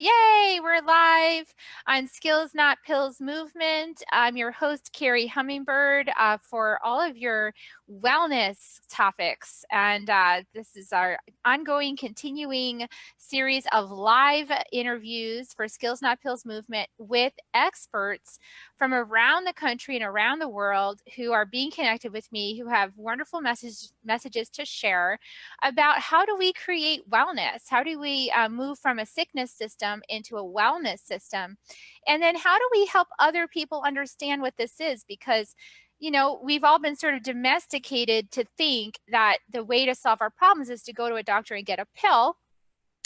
Yay, we're live on Skills Not Pills movement. I'm your host, Carrie Hummingbird, for all of your wellness topics. And this is our ongoing, continuing series of live interviews for Skills Not Pills movement with experts from around the country and around the world who are being connected with me, who have wonderful messages to share about how do we create wellness? How do we move from a sickness system into a wellness system? And then how do we help other people understand what this is? Because, you know, we've all been sort of domesticated to think that the way to solve our problems is to go to a doctor and get a pill.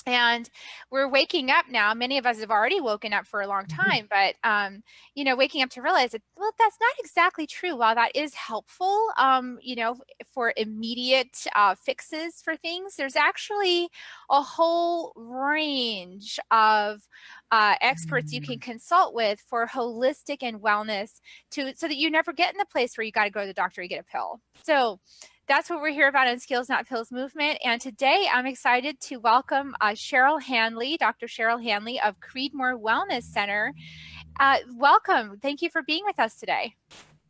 And we're waking up now. Many of us have already woken up for a long time, but, you know, waking up to realize that, well, that's not exactly true. While that is helpful, you know, for immediate fixes for things, there's actually a whole range of experts you can consult with for holistic and wellness so that you never get in the place where you got to go to the doctor and get a pill. So that's what we're here about in Skills Not Pills movement. And today I'm excited to welcome Cheryl Hanley, Dr. Cheryl Hanley of Creedmoor Wellness Center. Welcome. Thank you for being with us today.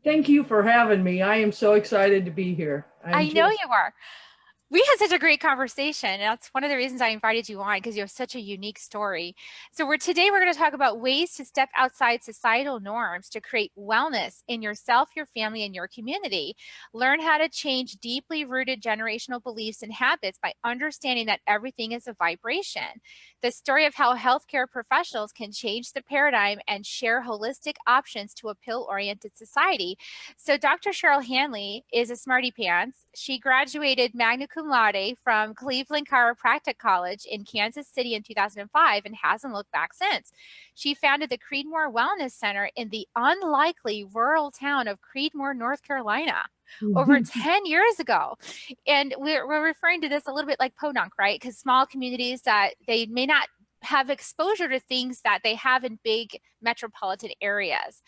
Thank you for having me. I am so excited to be here. I know you are. We had such a great conversation. That's one of the reasons I invited you on, because you have such a unique story. So today we're going to talk about ways to step outside societal norms to create wellness in yourself, your family, and your community. Learn how to change deeply rooted generational beliefs and habits by understanding that everything is a vibration. The story of how healthcare professionals can change the paradigm and share holistic options to a pill-oriented society. So Dr. Cheryl Hanley is a smarty pants. She graduated magna cum laude from Cleveland Chiropractic College in Kansas City in 2005 and hasn't looked back since. She founded the Creedmoor Wellness Center in the unlikely rural town of Creedmoor, North Carolina, over 10 years ago. And we're referring to this a little bit like podunk, right? Because small communities that they may not have exposure to things that they have in big metropolitan areas.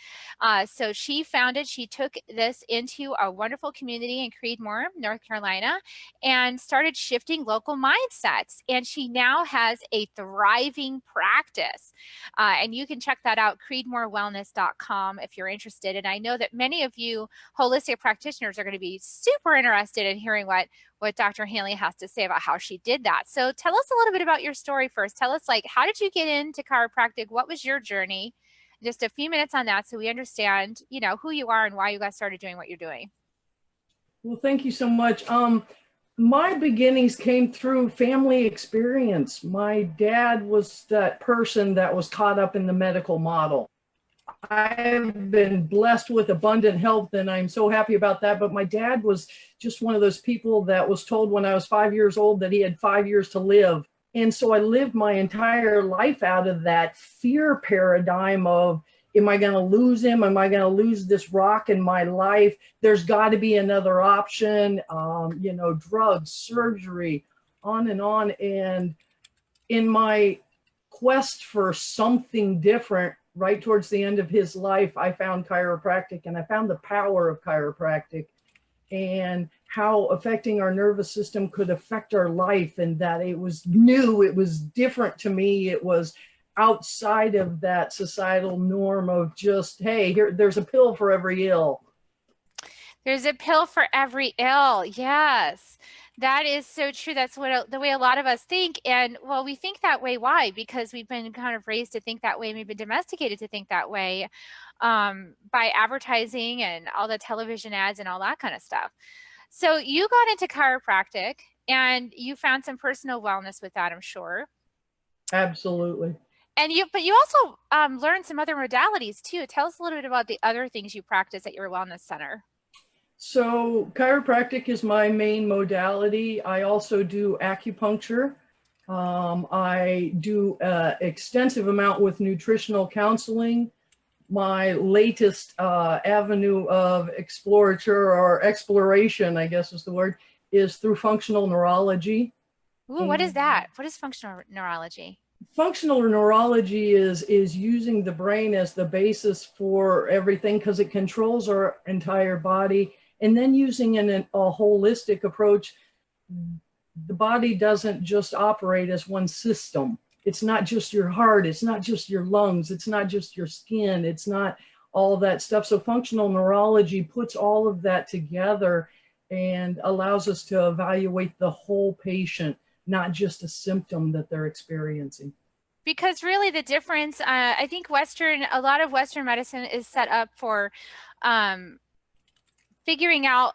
So she took this into a wonderful community in Creedmoor, North Carolina, and started shifting local mindsets. And she now has a thriving practice. And you can check that out, creedmoorwellness.com, if you're interested. And I know that many of you holistic practitioners are going to be super interested in hearing what Dr. Hanley has to say about how she did that. So tell us a little bit about your story first. Tell us, like, how did you get into chiropractic? What was your journey? Just a few minutes on that so we understand, you know, who you are and why you got started doing what you're doing. Well, thank you so much. My beginnings came through family experience. My dad was that person that was caught up in the medical model. I've been blessed with abundant health, and I'm so happy about that. But my dad was just one of those people that was told when I was 5 years old that he had 5 years to live. And so I lived my entire life out of that fear paradigm of, am I going to lose him? Am I going to lose this rock in my life? There's got to be another option, you know, drugs, surgery, on and on. And in my quest for something different, right towards the end of his life, I found chiropractic, and I found the power of chiropractic and how affecting our nervous system could affect our life, and that it was new, it was different to me, it was outside of that societal norm of just, hey, there's a pill for every ill. There's a pill for every ill. Yes, that is so true. That's the way a lot of us think. And well, we think that way. Why? Because we've been kind of raised to think that way, and we've been domesticated to think that way by advertising and all the television ads and all that kind of stuff. So you got into chiropractic and you found some personal wellness with that, I'm sure. Absolutely. But you also learned some other modalities too. Tell us a little bit about the other things you practice at your wellness center. So chiropractic is my main modality. I also do acupuncture. I do extensive amount with nutritional counseling. My latest avenue of exploration, I guess is the word, is through functional neurology. Ooh, what is that? What is functional neurology? Functional neurology is using the brain as the basis for everything, because it controls our entire body. And then using a holistic approach, the body doesn't just operate as one system. It's not just your heart. It's not just your lungs. It's not just your skin. It's not all that stuff. So functional neurology puts all of that together and allows us to evaluate the whole patient, not just a symptom that they're experiencing. Because really the difference, I think a lot of Western medicine is set up for figuring out,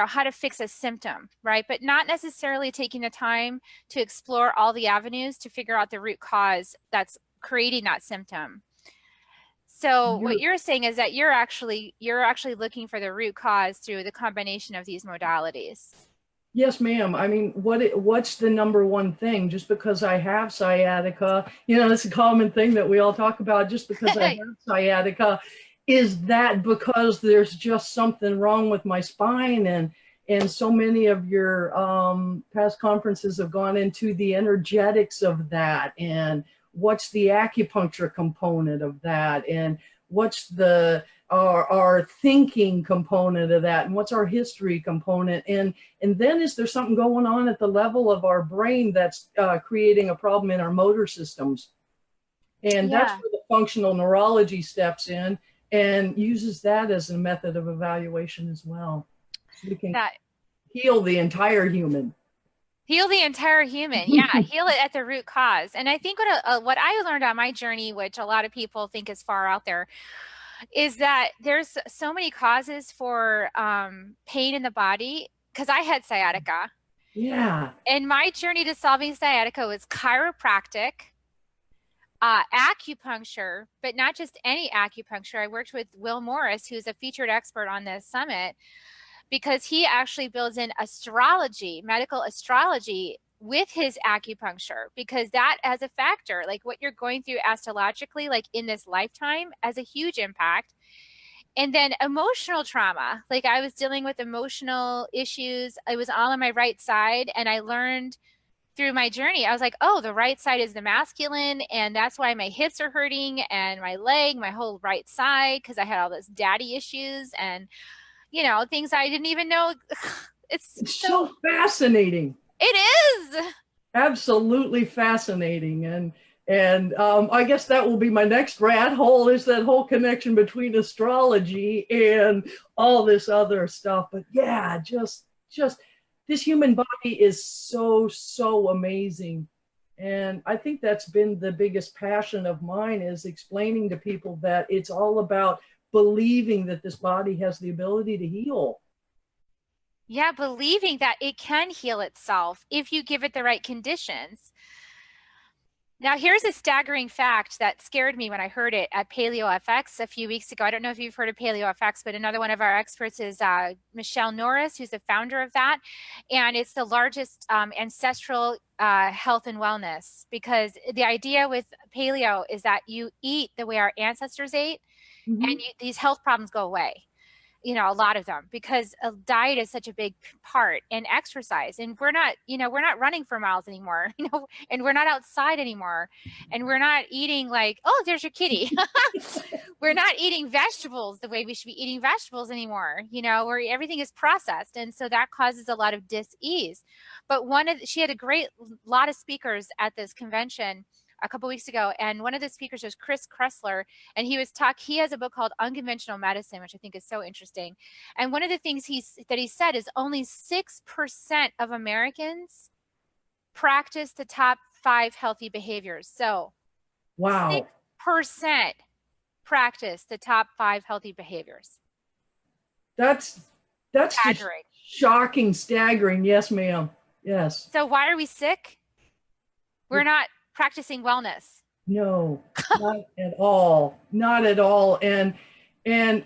how to fix a symptom, right? But not necessarily taking the time to explore all the avenues to figure out the root cause that's creating that symptom. So what you're saying is that you're actually looking for the root cause through the combination of these modalities. Yes, ma'am. I mean, what's the number one thing? Just because I have sciatica, it's a common thing that we all talk about. Just because I have sciatica, is that because there's just something wrong with my spine? And so many of your past conferences have gone into the energetics of that, and what's the acupuncture component of that, and what's our thinking component of that, and what's our history component, and then is there something going on at the level of our brain that's creating a problem in our motor systems? And that's where the functional neurology steps in and uses that as a method of evaluation as well. So we can heal the entire human. Heal the entire human. Yeah, heal it at the root cause. And I think what I learned on my journey, which a lot of people think is far out there, is that there's so many causes for pain in the body, because I had sciatica. Yeah. And my journey to solving sciatica was chiropractic, acupuncture, but not just any acupuncture. I worked with Will Morris, who's a featured expert on this summit, because he actually builds in astrology, medical astrology, with his acupuncture, because that has a factor, like what you're going through astrologically, like in this lifetime, has a huge impact. And then emotional trauma, like I was dealing with emotional issues. I was all on my right side, and I learned through my journey, I was like, oh, the right side is the masculine, and that's why my hips are hurting, and my leg, my whole right side, because I had all those daddy issues and things I didn't even know. It's so fascinating. It is absolutely fascinating. And I guess that will be my next rat hole, is that whole connection between astrology and all this other stuff. But yeah, just this human body is so amazing. And I think that's been the biggest passion of mine, is explaining to people that it's all about believing that this body has the ability to heal. Yeah, believing that it can heal itself if you give it the right conditions. Now, here's a staggering fact that scared me when I heard it at PaleoFX a few weeks ago. I don't know if you've heard of PaleoFX, but another one of our experts is Michelle Norris, who's the founder of that. And it's the largest ancestral health and wellness, because the idea with paleo is that you eat the way our ancestors ate, and these health problems go away. A lot of them, because a diet is such a big part, and exercise. And we're not running for miles anymore, and we're not outside anymore, and we're not eating like, oh, there's your kitty. We're not eating vegetables the way we should be eating vegetables anymore, where everything is processed. And so that causes a lot of dis-ease. But she had a great lot of speakers at this convention a couple weeks ago, and one of the speakers was Chris Kressler, and he has a book called Unconventional Medicine, which I think is so interesting. And one of the things he said is only 6% of Americans practice the top 5 healthy behaviors. So wow, 6% practice the top 5 healthy behaviors. That's staggering. Shocking, staggering. Yes, ma'am. Yes. So why are we sick? We're not practicing wellness. No, not at all. Not at all. And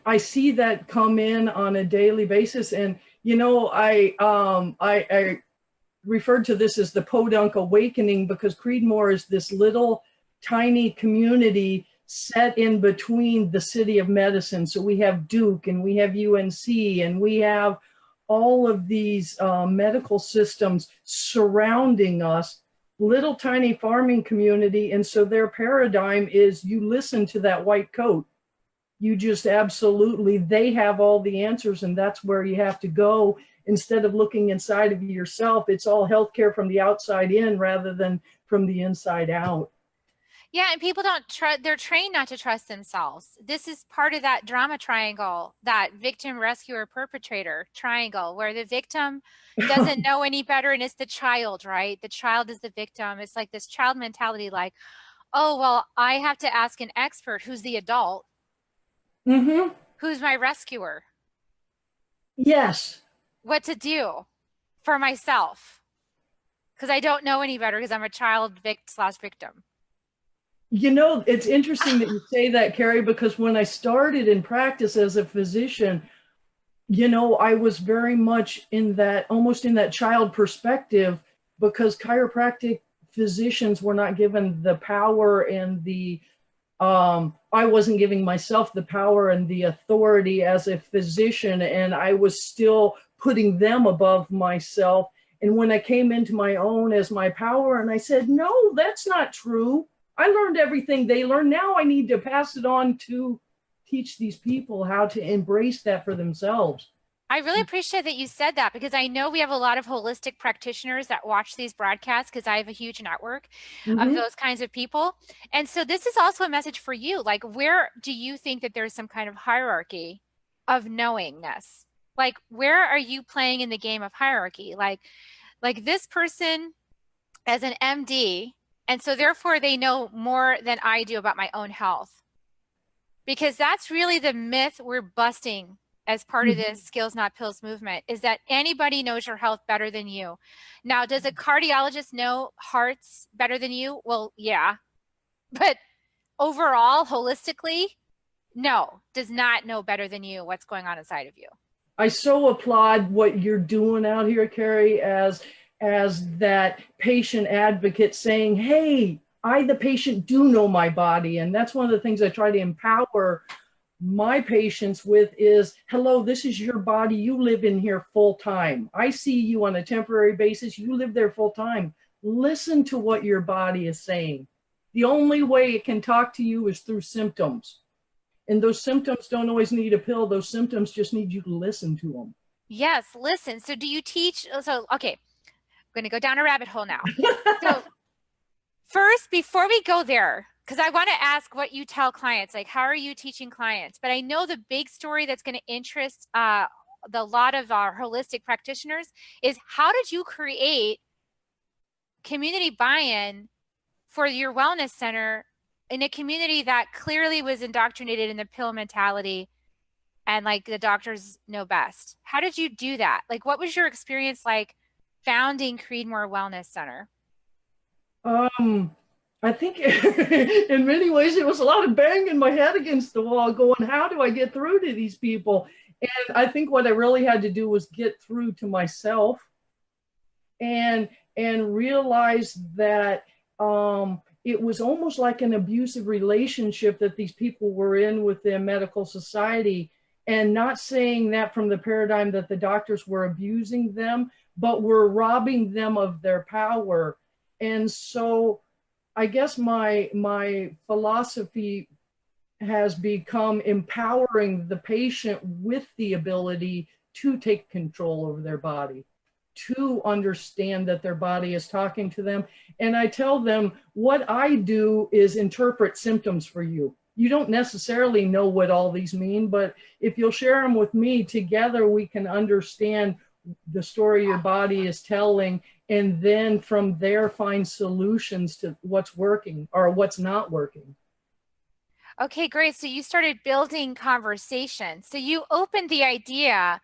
I see that come in on a daily basis. And I referred to this as the Podunk Awakening, because Creedmoor is this little tiny community set in between the city of medicine. So we have Duke, and we have UNC, and we have all of these medical systems surrounding us. Little tiny farming community. And so their paradigm is, you listen to that white coat. You just absolutely, they have all the answers, and that's where you have to go. Instead of looking inside of yourself, it's all healthcare from the outside in rather than from the inside out. Yeah, and people don't trust, they're trained not to trust themselves. This is part of that drama triangle, that victim, rescuer, perpetrator triangle, where the victim doesn't know any better and it's the child, right? The child is the victim. It's like this child mentality, like, oh, well, I have to ask an expert who's the adult, Mm-hmm. who's my rescuer, Yes. what to do for myself, because I don't know any better because I'm a child slash victim. You know, it's interesting that you say that, Carrie, because when I started in practice as a physician, you know, I was very much in that, almost in that child perspective, because chiropractic physicians were not given the power and the, I wasn't giving myself the power and the authority as a physician, and I was still putting them above myself. And when I came into my own as my power, and I said, no, that's not true. I learned everything they learned. Now I need to pass it on to teach these people how to embrace that for themselves. I really appreciate that you said that, because I know we have a lot of holistic practitioners that watch these broadcasts, because I have a huge network of Mm-hmm. those kinds of people. And so this is also a message for you. Like, where do you think that there's some kind of hierarchy of knowingness? Like, where are you playing in the game of hierarchy? Like this person as an MD, and so therefore they know more than I do about my own health. Because that's really the myth we're busting as part of this skills not pills movement, is that anybody knows your health better than you. Now, does a cardiologist know hearts better than you? Well, yeah. But overall, holistically, no, does not know better than you what's going on inside of you. I so applaud what you're doing out here, Carrie, as that patient advocate saying, hey, I, the patient, do know my body. And that's one of the things I try to empower my patients with is, hello, this is your body. You live in here full time. I see you on a temporary basis. You live there full time. Listen to what your body is saying. The only way it can talk to you is through symptoms. And those symptoms don't always need a pill. Those symptoms just need you to listen to them. Yes, listen. So do you teach? So, okay, I'm going to go down a rabbit hole now. So first, before we go there, because I want to ask what you tell clients, like how are you teaching clients? But I know the big story that's going to interest the lot of our holistic practitioners is, how did you create community buy-in for your wellness center in a community that clearly was indoctrinated in the pill mentality and like the doctors know best? How did you do that? Like, what was your experience like founding Creedmoor Wellness Center? I think in many ways it was a lot of banging my head against the wall going, how do I get through to these people? And I think what I really had to do was get through to myself and realize that it was almost like an abusive relationship that these people were in with the medical society, and not saying that from the paradigm that the doctors were abusing them, but were robbing them of their power. And so I guess my philosophy has become empowering the patient with the ability to take control over their body, to understand that their body is talking to them. And I tell them, what I do is interpret symptoms for you. You don't necessarily know what all these mean, but if you'll share them with me, together we can understand the story your body is telling, and then from there find solutions to what's working or what's not working. Okay, great. So you started building conversation. So you opened the idea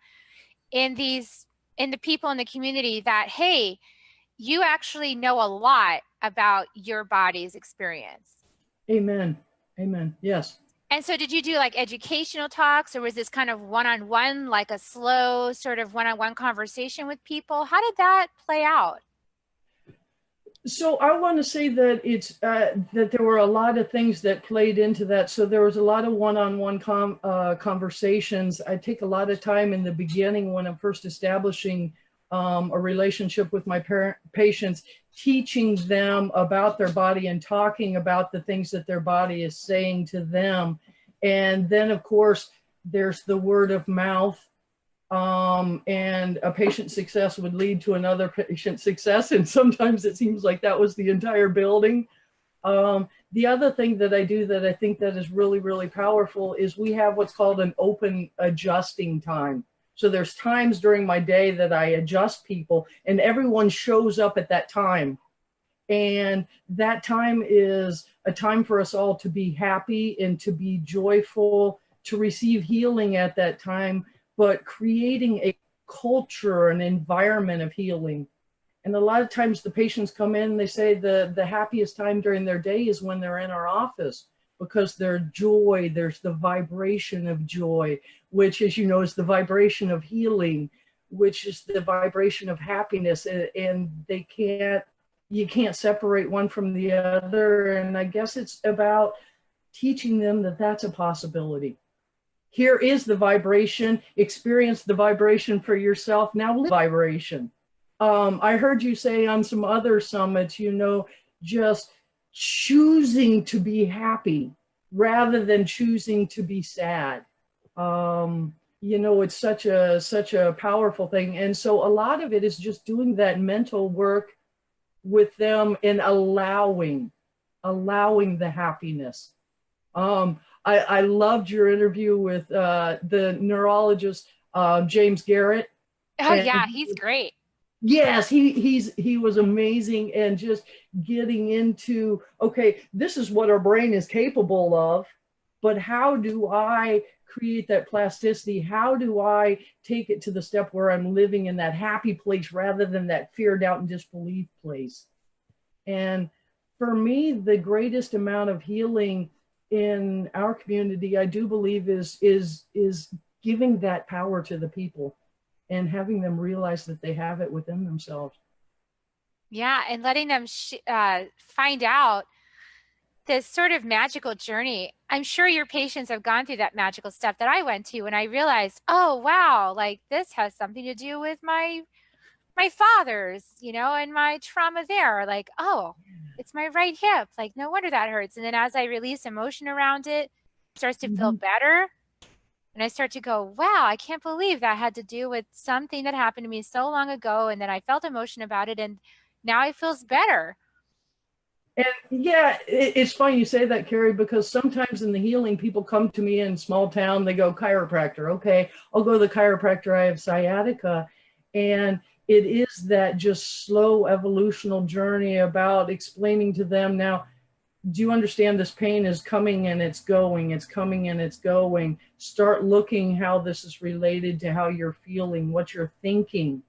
in the people in the community that, hey, you actually know a lot about your body's experience. Amen. Amen. Yes. And so did you do like educational talks, or was this kind of one-on-one, like a slow sort of one-on-one conversation with people? How did that play out? So I want to say that it's that there were a lot of things that played into that. So there was a lot of one-on-one conversations. I take a lot of time in the beginning when I'm first establishing a relationship with my patients, teaching them about their body and talking about the things that their body is saying to them. And then, of course, there's the word of mouth. And a patient success would lead to another patient success. And sometimes it seems like that was the entire building. The other thing that I do that I think that is really, really powerful is we have what's called an open adjusting time. So there's times during my day that I adjust people and everyone shows up at that time. And that time is a time for us all to be happy and to be joyful, to receive healing at that time, but creating a culture, an environment of healing. And a lot of times the patients come in and they say the happiest time during their day is when they're in our office, because their joy, there's the vibration of joy, which, as you know, is the vibration of healing, which is the vibration of happiness. And you can't separate one from the other. And I guess it's about teaching them that that's a possibility. Here is the vibration, experience the vibration for yourself. Now live vibration. I heard you say on some other summits, just choosing to be happy rather than choosing to be sad. It's such a powerful thing. And so a lot of it is just doing that mental work with them and allowing the happiness. I loved your interview with the neurologist, James Garrett. Oh yeah, he's great. Yes, he was amazing, and just getting into, okay, this is what our brain is capable of, but how do I create that plasticity? How do I take it to the step where I'm living in that happy place rather than that fear, doubt, and disbelief place? And for me, the greatest amount of healing in our community, I do believe, is giving that power to the people and having them realize that they have it within themselves. Yeah, and letting them find out this sort of magical journey. I'm sure your patients have gone through that magical step that I went to when I realized, oh, wow, like this has something to do with my father's, and my trauma there. Like, oh, it's my right hip. Like, no wonder that hurts. And then as I release emotion around it, it starts to feel better. And I start to go, wow, I can't believe that had to do with something that happened to me so long ago. And then I felt emotion about it. And now it feels better. And yeah, it's funny you say that, Carrie, because sometimes in the healing, people come to me in small town, they go, chiropractor. Okay, I'll go to the chiropractor. I have sciatica. And it is that just slow evolutional journey about explaining to them, now, do you understand this pain is coming and it's going, it's coming and it's going. Start looking how this is related to how you're feeling, what you're thinking.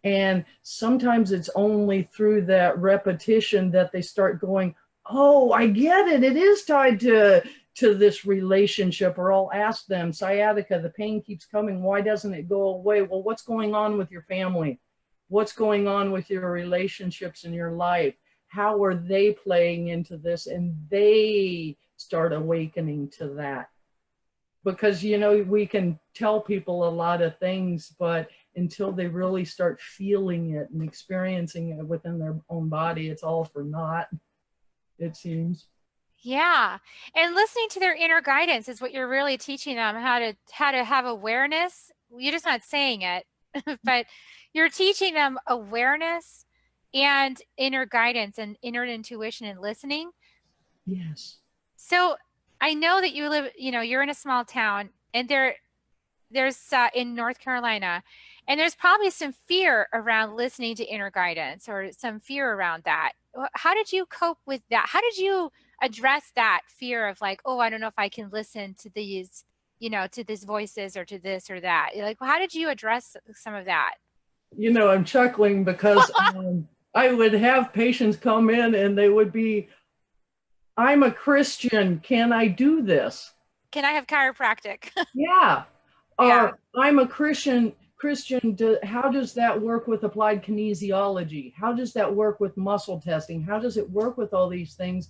And sometimes it's only through that repetition that they start going, oh, I get it. It is tied to this relationship. Or I'll ask them, sciatica, the pain keeps coming. Why doesn't it go away? Well, what's going on with your family? What's going on with your relationships in your life? How are they playing into this? And they start awakening to that. Because, we can tell people a lot of things, but until they really start feeling it and experiencing it within their own body, it's all for naught, it seems. Yeah. And listening to their inner guidance is what you're really teaching them, how to have awareness. You're just not saying it, but you're teaching them awareness and inner guidance and inner intuition and listening. Yes. So I know that you live, you're in a small town, and there's in North Carolina, and there's probably some fear around listening to inner guidance, or some fear around that. How did you cope with that? How did you address that fear of like, oh, I don't know if I can listen to these, to these voices or to this or that? Like, how did you address some of that? I'm chuckling because I would have patients come in and they would be, I'm a Christian. Can I do this? Can I have chiropractic? Yeah. Yeah. I'm a Christian. How does that work with applied kinesiology? How does that work with muscle testing? How does it work with all these things?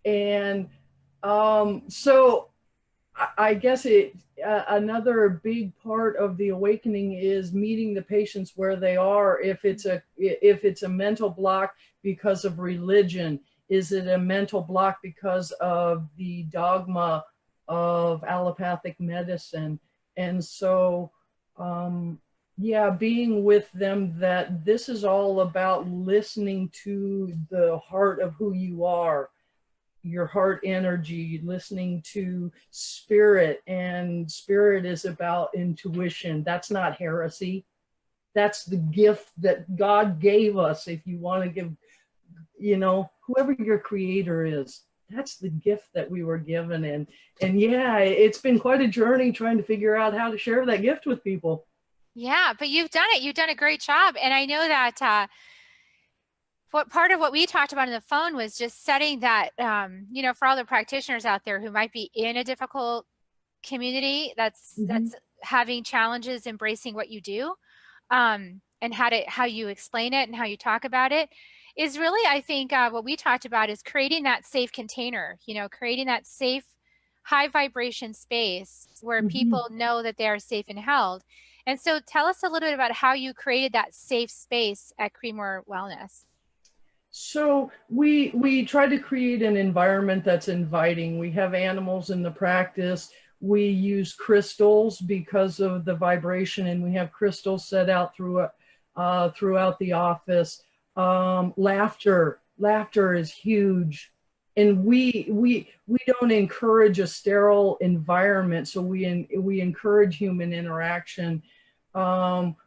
And so I guess another big part of the awakening is meeting the patients where they are. If it's a mental block because of religion, is it a mental block because of the dogma of allopathic medicine? And so, being with them, that this is all about listening to the heart of who you are. your heart energy, listening to spirit, and spirit is about intuition. That's not heresy. That's the gift that God gave us. If you want to give, you know, whoever your creator is, that's the gift that we were given. And yeah, it's been quite a journey trying to figure out how to share that gift with people. Yeah, but you've done it. You've done a great job. And I know that what part of what we talked about on the phone was just setting that, you know, for all the practitioners out there who might be in a difficult community that's having challenges embracing what you do, and how you explain it and how you talk about it is really, I think, what we talked about is creating that safe container, you know, creating that safe, high vibration space where people know that they are safe and held. And so tell us a little bit about how you created that safe space at Creedmoor Wellness. So we try to create an environment that's inviting. We have animals in the practice. We use crystals because of the vibration, and we have crystals set out throughout the office. Laughter is huge, and we don't encourage a sterile environment. So we encourage human interaction.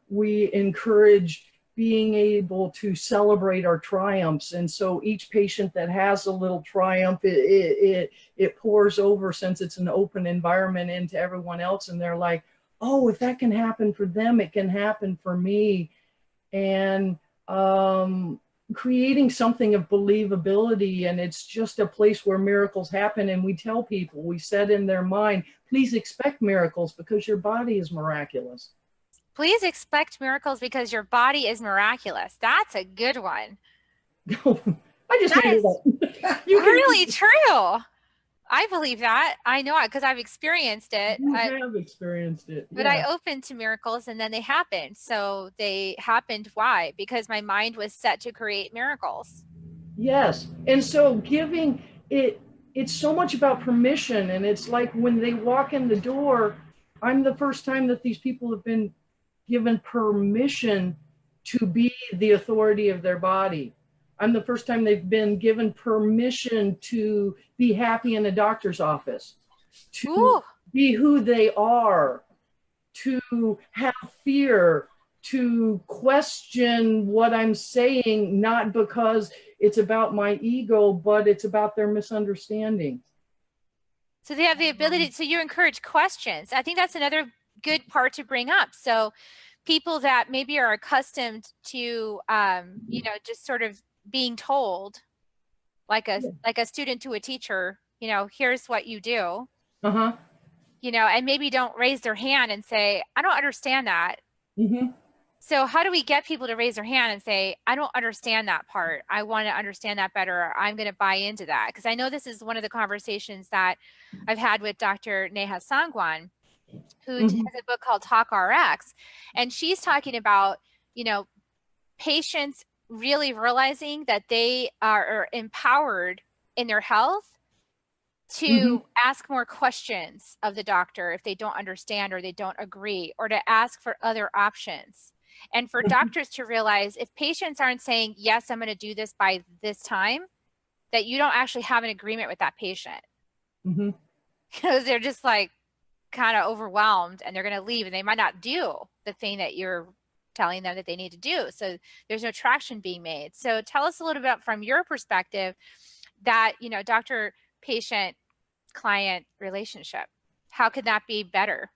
We encourage being able to celebrate our triumphs. And so each patient that has a little triumph, it pours over, since it's an open environment, into everyone else. And they're like, oh, if that can happen for them, it can happen for me. And creating something of believability. And it's just a place where miracles happen. And we tell people, we set in their mind, please expect miracles because your body is miraculous. Please expect miracles because your body is miraculous. That's a good one. I just made it up. Really true. I believe that. I know it because I've experienced it. You have experienced it. But I opened to miracles and then they happened. So they happened. Why? Because my mind was set to create miracles. Yes. And so giving it, it's so much about permission. And it's like when they walk in the door, I'm the first time that these people have been given permission to be the authority of their body. I'm the first time they've been given permission to be happy in a doctor's office, to be who they are, to have fear, to question what I'm saying, not because it's about my ego, but it's about their misunderstanding. So they have the ability, so you encourage questions. I think that's another good part to bring up. So people that maybe are accustomed to, you know, just sort of being told, like a student to a teacher, you know, here's what you do, you know, and maybe don't raise their hand and say, I don't understand that. So how do we get people to raise their hand and say, I don't understand that part. I want to understand that better. Or I'm going to buy into that. Because I know this is one of the conversations that I've had with Dr. Neha Sangwan, who has a book called Talk RX. And she's talking about, you know, patients really realizing that they are empowered in their health to ask more questions of the doctor if they don't understand or they don't agree, or to ask for other options. And for doctors to realize if patients aren't saying, yes, I'm going to do this by this time, that you don't actually have an agreement with that patient. Because they're just like kind of overwhelmed and they're going to leave and they might not do the thing that you're telling them that they need to do. So there's no traction being made. So tell us a little bit from your perspective that, you know, doctor patient client relationship, how could that be better?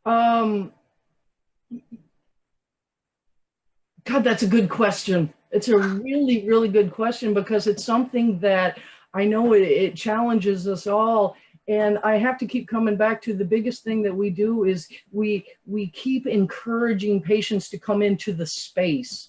God, that's a good question. It's a really, really good question, because it's something that I know it challenges us all. And I have to keep coming back to the biggest thing that we do is we keep encouraging patients to come into the space,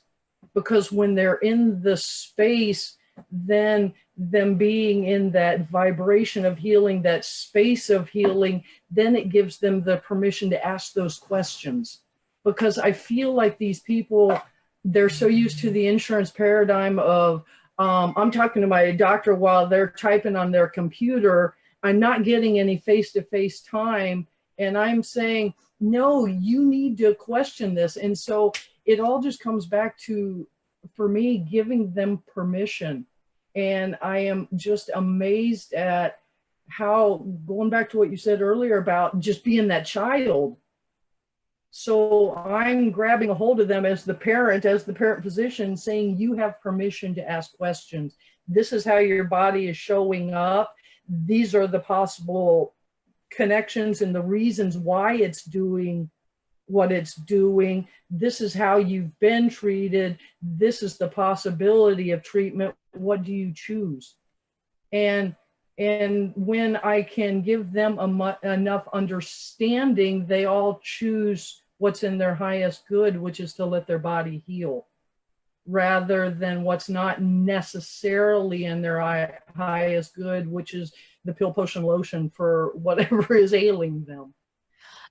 because when they're in the space, then them being in that vibration of healing, that space of healing, then it gives them the permission to ask those questions. Because I feel like these people, they're so used to the insurance paradigm of, I'm talking to my doctor while they're typing on their computer. I'm not getting any face-to-face time. And I'm saying, no, you need to question this. And so it all just comes back to, for me, giving them permission. And I am just amazed at how, going back to what you said earlier about just being that child. So I'm grabbing a hold of them as the parent physician, saying, you have permission to ask questions. This is how your body is showing up. These are the possible connections and the reasons why it's doing what it's doing. This is how you've been treated. This is the possibility of treatment. What do you choose? And when I can give them enough understanding, they all choose what's in their highest good, which is to let their body heal, rather than what's not necessarily in their highest good, which is the pill, potion, lotion for whatever is ailing them.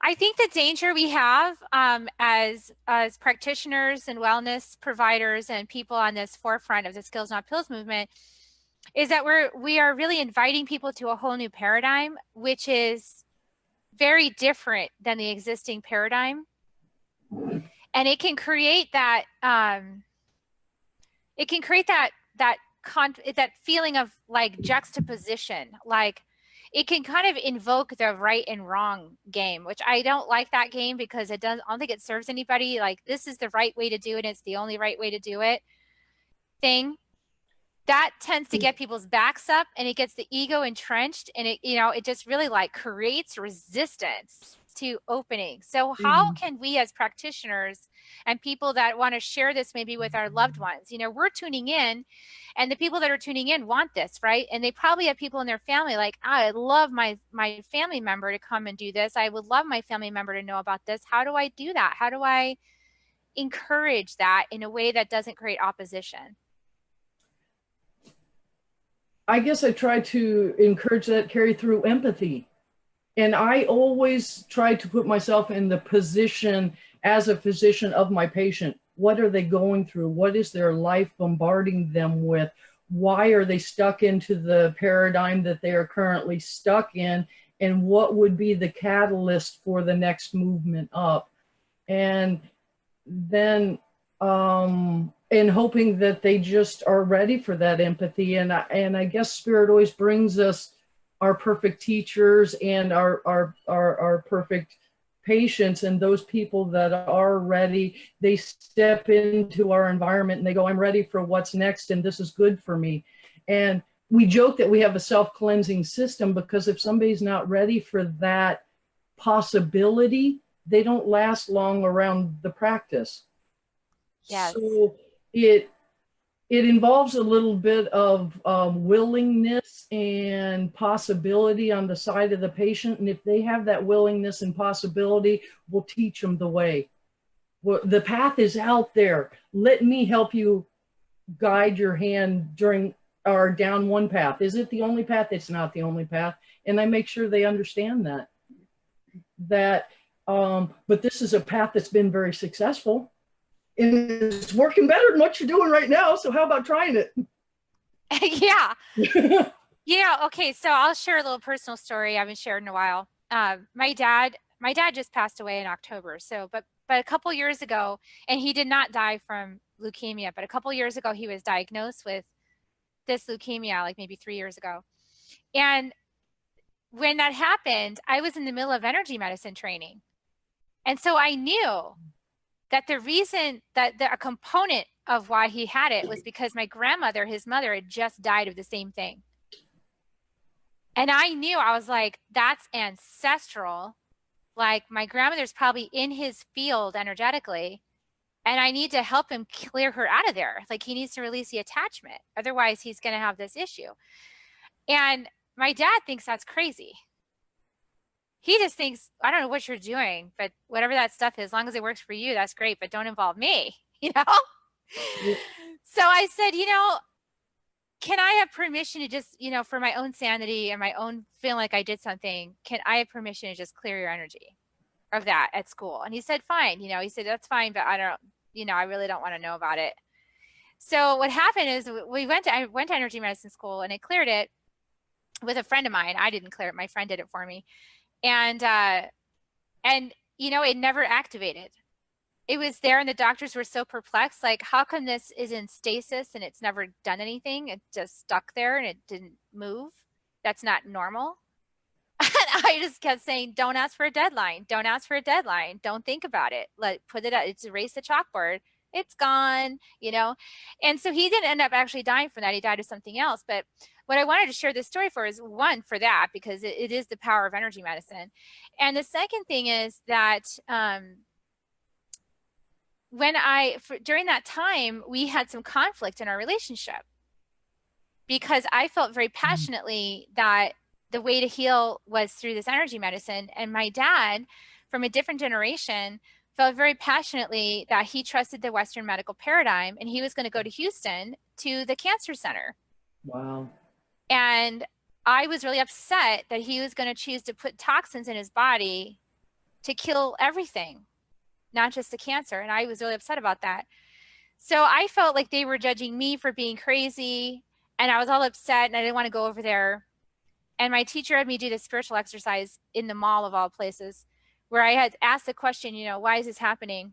I think the danger we have as practitioners and wellness providers and people on this forefront of the Skills Not Pills movement is that we are really inviting people to a whole new paradigm, which is very different than the existing paradigm. And it can create that that feeling of like juxtaposition. Like it can kind of invoke the right and wrong game, which I don't like that game because I don't think it serves anybody. Like this is the right way to do it. It's the only right way to do it thing. That tends to get people's backs up and it gets the ego entrenched and it just really like creates resistance to opening. So how can we as practitioners and people that want to share this maybe with our loved ones, we're tuning in and the people that are tuning in want this, right? And they probably have people in their family like, I'd love my family member to come and do this. I would love my family member to know about this. How do I do that? How do I encourage that in a way that doesn't create opposition? I guess I try to encourage that carry through empathy. And I always try to put myself in the position as a physician of my patient. What are they going through? What is their life bombarding them with? Why are they stuck into the paradigm that they are currently stuck in? And what would be the catalyst for the next movement up? And then, and hoping that they just are ready for that empathy. And I guess Spirit always brings us our perfect teachers and our perfect patients, and those people that are ready, they step into our environment and they go, I'm ready for what's next and this is good for me. And we joke that we have a self-cleansing system because if somebody's not ready for that possibility, they don't last long around the practice. Yes. So it involves a little bit of willingness and possibility on the side of the patient. And if they have that willingness and possibility, we'll teach them the way. Well, the path is out there. Let me help you guide your hand during or down one path. Is it the only path? It's not the only path. And I make sure they understand that. But this is a path that's been very successful. And it's working better than what you're doing right now. So how about trying it? Yeah. Yeah. Okay. So I'll share a little personal story I haven't shared in a while. My dad just passed away in October. So, but a couple years ago, and he did not die from leukemia, but a couple years ago, he was diagnosed with this leukemia, like maybe 3 years ago. And when that happened, I was in the middle of energy medicine training. And so I knew that the reason that a component of why he had it was because my grandmother, his mother, had just died of the same thing. And I knew, I was like, that's ancestral. Like my grandmother's probably in his field energetically, and I need to help him clear her out of there. Like he needs to release the attachment. Otherwise he's going to have this issue. And my dad thinks that's crazy. He just thinks, I don't know what you're doing, but whatever that stuff is, as long as it works for you, that's great, but don't involve me, So I said, can I have permission to just, for my own sanity and my own feeling like I did something, can I have permission to just clear your energy of that at school? And he said, fine. He said, that's fine, but I don't, I really don't want to know about it. So what happened is I went to energy medicine school and I cleared it with a friend of mine. I didn't clear it. My friend did it for me. And it never activated. it was there and the doctors were so perplexed, like, how come this is in stasis and it's never done anything? It just stuck there and it didn't move. That's not normal. And I just kept saying, don't ask for a deadline. Don't ask for a deadline. Don't think about it. Put it out. It's erase the chalkboard. It's gone, you know? And so he didn't end up actually dying from that. He died of something else. But what I wanted to share this story for is one, for that, because it is the power of energy medicine. And the second thing is that, during that time, we had some conflict in our relationship because I felt very passionately that the way to heal was through this energy medicine. And my dad, from a different generation, felt very passionately that he trusted the Western medical paradigm and he was going to go to Houston to the cancer center. Wow. And I was really upset that he was going to choose to put toxins in his body to kill everything, not just the cancer. And I was really upset about that. So I felt like they were judging me for being crazy. And I was all upset and I didn't want to go over there. And my teacher had me do this spiritual exercise in the mall of all places, where I had asked the question, you know, why is this happening?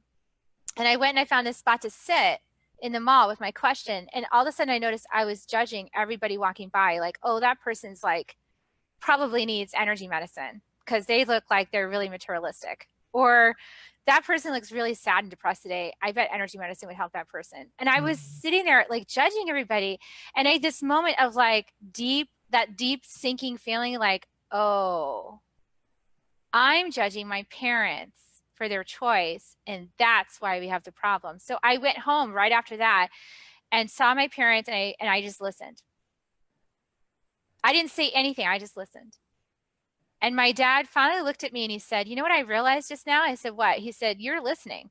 And I went and I found this spot to sit in the mall with my question. And all of a sudden I noticed I was judging everybody walking by, like, oh, that person's like probably needs energy medicine because they look like they're really materialistic. Or that person looks really sad and depressed today. I bet energy medicine would help that person. And I was sitting there like judging everybody. And I had this moment of like deep sinking feeling like, oh, I'm judging my parents for their choice. And that's why we have the problem. So I went home right after that and saw my parents and I just listened. I didn't say anything. I just listened. And my dad finally looked at me and he said, you know what I realized just now? I said, what? He said, you're listening.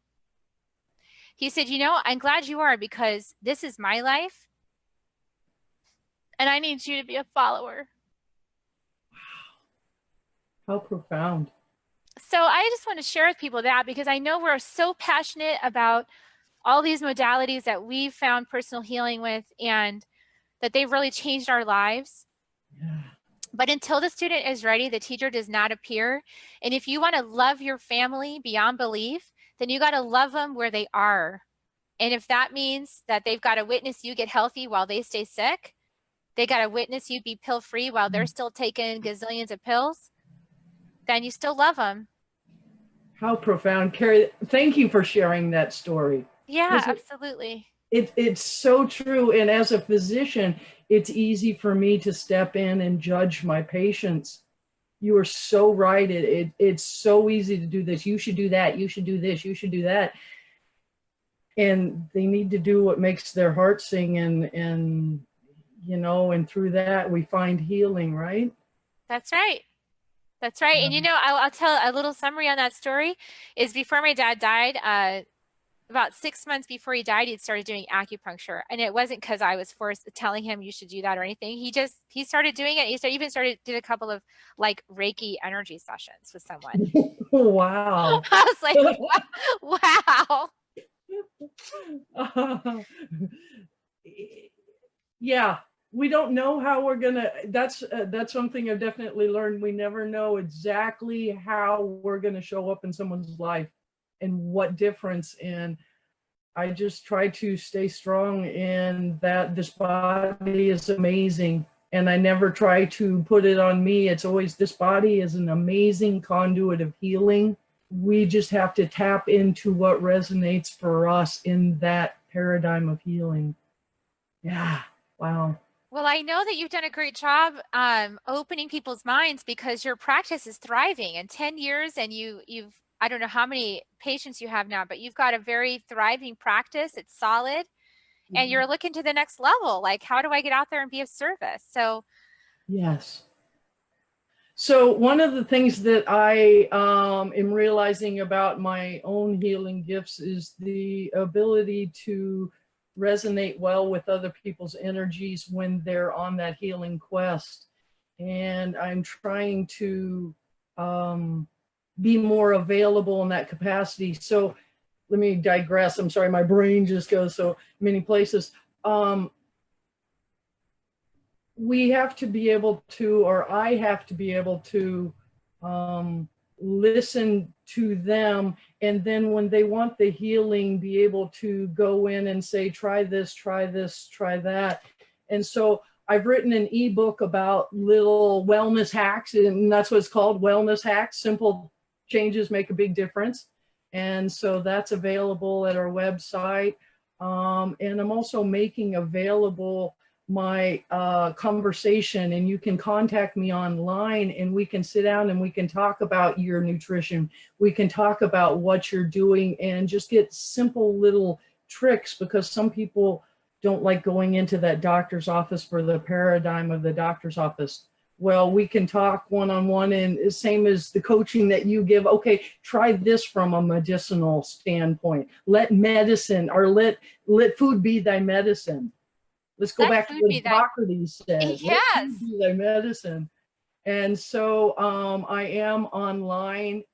He said, you know, I'm glad you are because this is my life. And I need you to be a follower. How profound. So I just want to share with people that because I know we're so passionate about all these modalities that we've found personal healing with and that they've really changed our lives. Yeah. But until the student is ready, the teacher does not appear. And if you want to love your family beyond belief, then you got to love them where they are. And if that means that they've got to witness you get healthy while they stay sick, they got to witness you be pill free while they're still taking gazillions of pills, then you still love them. How profound. Carrie, thank you for sharing that story. Yeah, absolutely. It's so true. And as a physician, it's easy for me to step in and judge my patients. You are so right. It's so easy to do this. You should do that. You should do this. You should do that. And they need to do what makes their heart sing. And you know, and through that we find healing, right? That's right. That's right. And you know, I'll tell a little summary on that story is before my dad died, about 6 months before he died, he'd started doing acupuncture. And it wasn't because I was telling him you should do that or anything. He started doing it. He did a couple of like Reiki energy sessions with someone. Wow. I was like, wow. Yeah, we don't know how we're gonna, that's something I've definitely learned. We never know exactly how we're gonna show up in someone's life and what difference. And I just try to stay strong in that this body is amazing. And I never try to put it on me. It's always, this body is an amazing conduit of healing. We just have to tap into what resonates for us in that paradigm of healing. Yeah, wow. Well, I know that you've done a great job opening people's minds because your practice is thriving in 10 years and you've, I don't know how many patients you have now, but you've got a very thriving practice. It's solid and you're looking to the next level. Like, how do I get out there and be of service? So, yes. So one of the things that I am realizing about my own healing gifts is the ability to resonate well with other people's energies when they're on that healing quest. And I'm trying to be more available in that capacity. So let me digress. I'm sorry, my brain just goes so many places. We have to be able to, or I have to be able to listen to them, and then when they want the healing, be able to go in and say, try this, try this, try that. And so I've written an ebook about little wellness hacks, and that's what it's called, Wellness Hacks. Simple changes make a big difference. And so that's available at our website. And I'm also making available my conversation, and you can contact me online, and we can sit down and we can talk about your nutrition. We can talk about what you're doing and just get simple little tricks, because some people don't like going into that doctor's office for the paradigm of the doctor's office. Well, we can talk one-on-one, and same as the coaching that you give. Okay, try this from a medicinal standpoint. Let medicine, or let food be thy medicine. Let's go Let back to food what be thy, Hippocrates said. Let yes. food be thy medicine. And so I am online.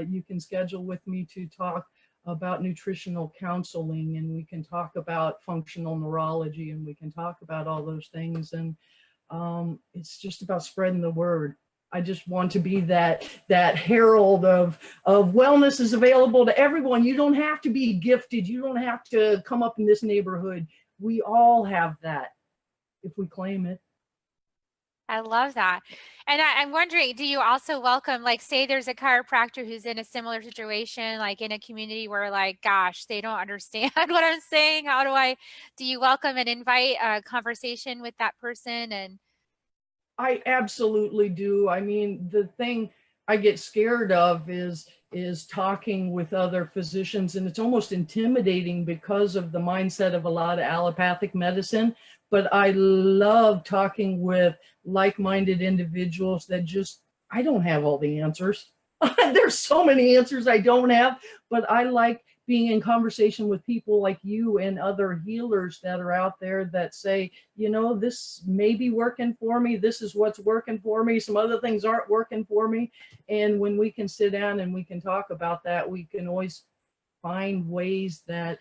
You can schedule with me to talk about nutritional counseling, and we can talk about functional neurology, and we can talk about all those things. And it's just about spreading the word. I just want to be that herald of wellness is available to everyone. You don't have to be gifted. You don't have to come up in this neighborhood. We all have that if we claim it. I love that. And I'm wondering, do you also welcome, like, say there's a chiropractor who's in a similar situation, like in a community where, like, gosh, they don't understand what I'm saying. Do you welcome and invite a conversation with that person? And I absolutely do. I mean, the thing I get scared of is talking with other physicians, and it's almost intimidating because of the mindset of a lot of allopathic medicine. But I love talking with like-minded individuals that just, I don't have all the answers. There's so many answers I don't have, but I like being in conversation with people like you and other healers that are out there that say, you know, this may be working for me. This is what's working for me. Some other things aren't working for me. And when we can sit down and we can talk about that, we can always find ways that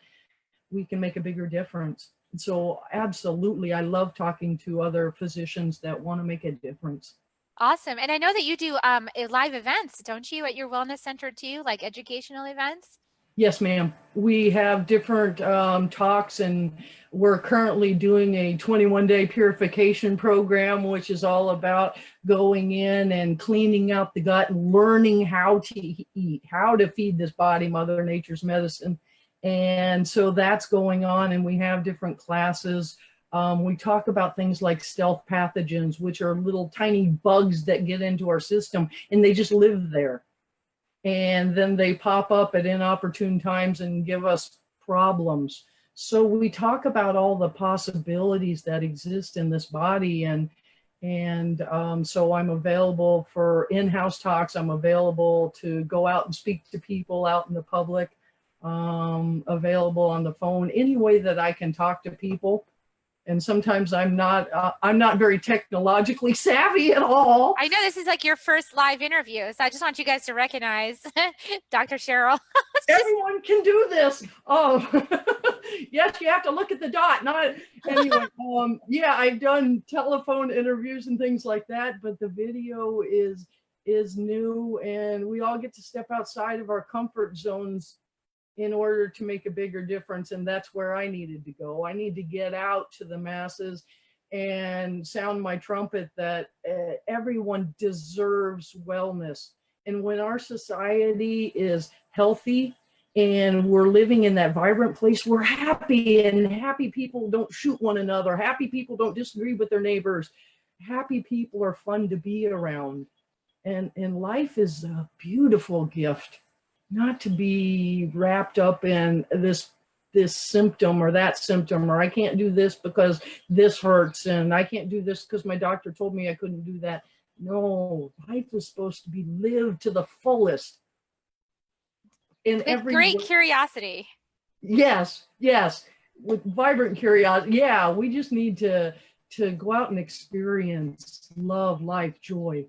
we can make a bigger difference. And so absolutely, I love talking to other physicians that want to make a difference. awesome. And I know that you do live events, don't you, at your wellness center too, like educational events? Yes, ma'am. We have different talks, and we're currently doing a 21-day purification program, which is all about going in and cleaning out the gut and learning how to eat, how to feed this body Mother Nature's medicine. And so that's going on, and we have different classes. We talk about things like stealth pathogens, which are little tiny bugs that get into our system, and they just live there. And then they pop up at inopportune times and give us problems. So we talk about all the possibilities that exist in this body, and so I'm available for in-house talks. I'm available to go out and speak to people out in the public, available on the phone, any way that I can talk to people. And sometimes I'm not very technologically savvy at all. I know this is like your first live interview, so I just want you guys to recognize Dr. Cheryl. Everyone can do this. Oh, yes, you have to look at the dot. Not anyway. Yeah, I've done telephone interviews and things like that, but the video is new, and we all get to step outside of our comfort zones in order to make a bigger difference. And that's where I needed to go. I need to get out to the masses and sound my trumpet that everyone deserves wellness. And when our society is healthy and we're living in that vibrant place, we're happy, and happy people don't shoot one another. Happy people don't disagree with their neighbors. Happy people are fun to be around. And life is a beautiful gift, not to be wrapped up in this symptom or that symptom, or I can't do this because this hurts, and I can't do this because my doctor told me I couldn't do that. No, life is supposed to be lived to the fullest. In With great curiosity. Yes, with vibrant curiosity. Yeah, we just need to go out and experience love, life, joy,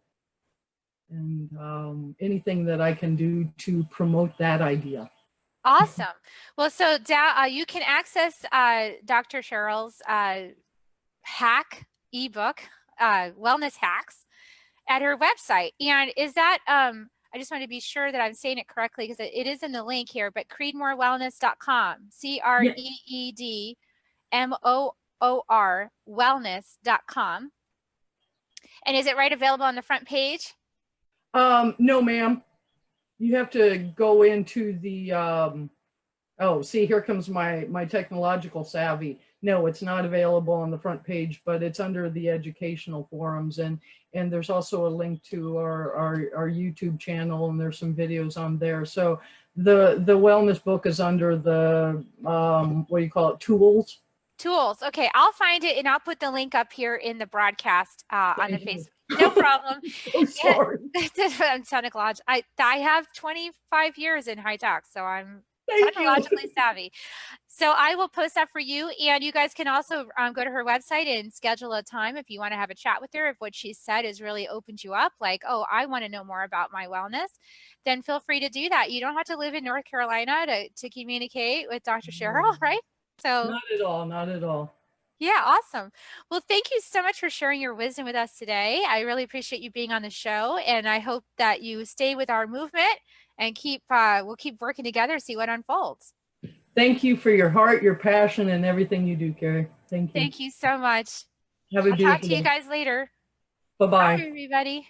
and anything that I can do to promote that idea. Awesome. Well, so you can access Dr. Cheryl's hack ebook, Wellness Hacks, at her website. And is that I just want to be sure that I'm saying it correctly because it is in the link here, but creedmoorwellness.com, Yeah. CREEDMOOR wellness.com. And is it right available on the front page? No, ma'am. You have to go into the, oh, see, here comes my technological savvy. No, it's not available on the front page, but it's under the educational forums. And there's also a link to our YouTube channel, and there's some videos on there. So the wellness book is under the, what do you call it, tools. Tools. Okay, I'll find it and I'll put the link up here in the broadcast on the Thank you. Facebook. No problem. I'm sorry. I'm technological. I have 25 years in high tech, so I'm Thank you. technologically savvy. So I will post that for you, and you guys can also go to her website and schedule a time if you want to have a chat with her. If what she said has really opened you up, like, oh, I want to know more about my wellness, then feel free to do that. You don't have to live in North Carolina to communicate with Dr. Cheryl, right? So Not at all. Not at all. yeah, awesome. Well, thank you so much for sharing your wisdom with us today. I really appreciate you being on the show, and I hope that you stay with our movement and we'll keep working together, see what unfolds. Thank you for your heart, your passion, and everything you do, Carrie. Thank you. Thank you so much. Have a I'll talk beautiful to you day. guys later. Bye, Bye-bye. everybody.